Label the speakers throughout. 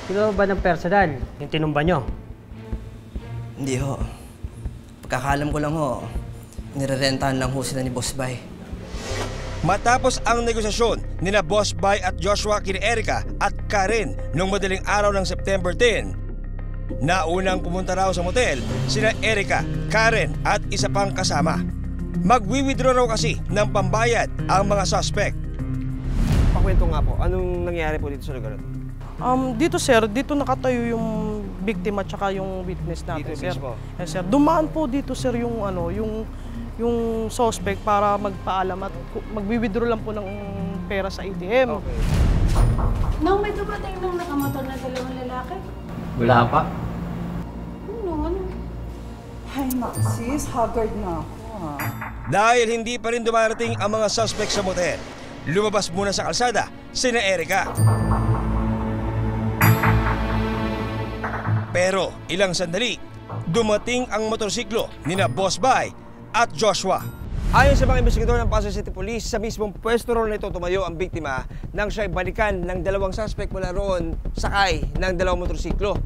Speaker 1: Kinuha ba ng personal yung tinumba nyo?
Speaker 2: Hindi ho. Pagkakalam ko lang ho, nirerentahan lang ho sila ni Boss Bay.
Speaker 3: Matapos ang negosasyon nina Boss Bay at Joshua kina Erica at Karen noong madaling araw ng September 10, naunang pumunta raw sa motel sina Erica, Karen at isa pang kasama. Magwi-withdraw raw kasi ng pambayad ang mga suspect.
Speaker 4: Pakwento nga po, anong nangyari po dito sa lugar ito?
Speaker 5: Dito sir, dito nakatayo yung biktima at saka yung witness natin,
Speaker 4: Dito
Speaker 5: sir.
Speaker 4: mismo?
Speaker 5: Yes, sir. Dumaan po dito sir yung yung suspect para magpaalam at magwi-withdraw lang po ng pera sa ATM.
Speaker 4: Okay.
Speaker 6: Nang may dumating nung nakamotor na dalawang lalaki.
Speaker 1: Wala pa.
Speaker 6: Ano?
Speaker 7: Ay, Maxis, haggard na ako, ha?
Speaker 3: Dahil hindi pa rin dumarating ang mga suspect sa motel, lumabas muna sa kalsada sina Erica. Pero ilang sandali, dumating ang motorsiklo nina Boss Bay at Joshua.
Speaker 4: Ayon sa mga investigador ng Pasay City Police, sa mismong pwesto ron nito tumayo ang biktima nang siya'y balikan ng dalawang suspect mula roon sakay ng dalawang motorsiklo.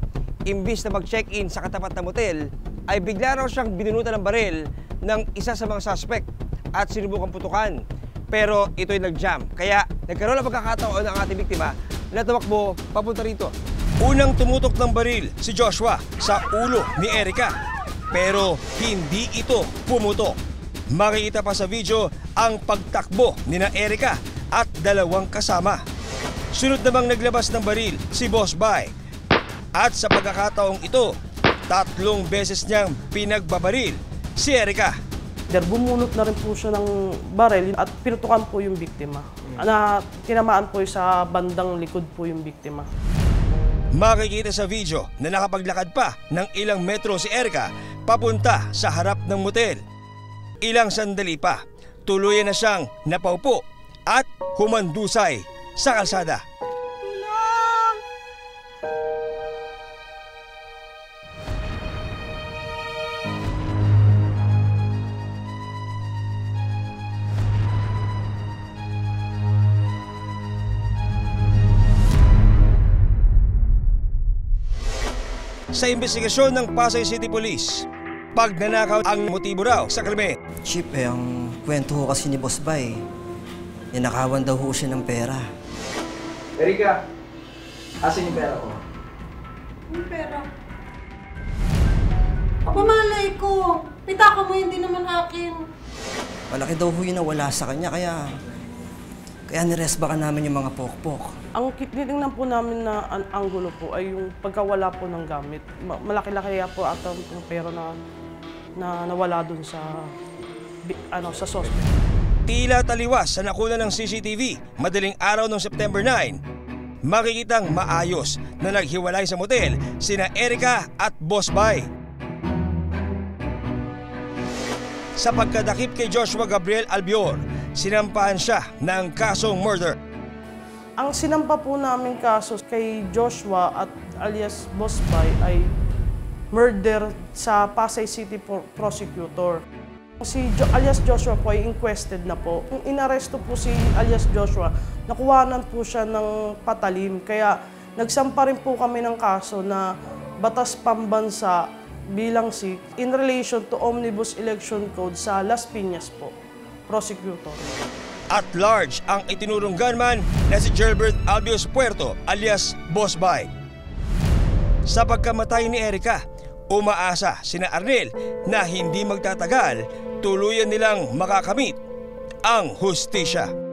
Speaker 4: Imbis na mag-check-in sa katapat na motel, ay bigla raw siyang binunutan ng baril ng isa sa mga suspect at sinubukang putukan. Pero ito'y nag-jam, kaya nagkaroon ng pagkakataon ang ating biktima na tumakbo papunta rito.
Speaker 3: Unang tumutok ng baril si Joshua sa ulo ni Erica, pero hindi ito pumutok. Makikita pa sa video ang pagtakbo ni na Erica at dalawang kasama. Sunod namang naglabas ng baril si Boss Bay. At sa pagkakataong ito, 3 beses niyang pinagbabaril si Erica.
Speaker 5: Bumunot na rin po siya ng baril at pinutukan po yung biktima. Na tinamaan po sa bandang likod po yung biktima.
Speaker 3: Makikita sa video na nakapaglakad pa ng ilang metro si Erica papunta sa harap ng motel. Ilang sandali pa, tuluyan na siyang napaupo at humandusay sa kalsada. Sa investigasyon ng Pasay City Police, pagnanakaw ang motibo raw sa krimen.
Speaker 2: Chief, ang kwento ho kasi ni Boss Bay, ninakawan daw ho siya ng pera.
Speaker 8: Erica, asan yung pera ko?
Speaker 6: Yung pera. Papamalay ko. Pitaka mo hindi naman akin.
Speaker 2: Malaki daw ho yun na wala sa kanya, kaya niresbakan namin yung mga pokpok.
Speaker 5: Ang titingnan po namin na anggulo po ay yung pagkawala po ng gamit. Malaki-laki po ata yung pera na nawala dun sa suspect.
Speaker 3: Tila taliwas sa nakuna ng CCTV madaling araw ng September 9. Makikitang maayos na naghiwalay sa motel sina Erica at Boss Bay. Sa pagkadakip kay Joshua Gabriel Albior, sinampahan siya ng kasong murder.
Speaker 5: Ang sinampa po namin kaso kay Joshua at alias Boss Bay ay murder sa Pasay City Prosecutor. Si alias Joshua po ay inquested na po. Kung inaresto po si alias Joshua, nakuhanan po siya ng patalim. Kaya nagsampa rin po kami ng kaso na batas pambansa bilang in relation to Omnibus Election Code sa Las Piñas po, prosecutor.
Speaker 3: At large ang itinurong gunman na si Gilbert Albios Puerto alias Boss Bay. Sa pagkamatay ni Erica, umaasa sina Arnel na hindi magtatagal tuluyan nilang makakamit ang hustisya.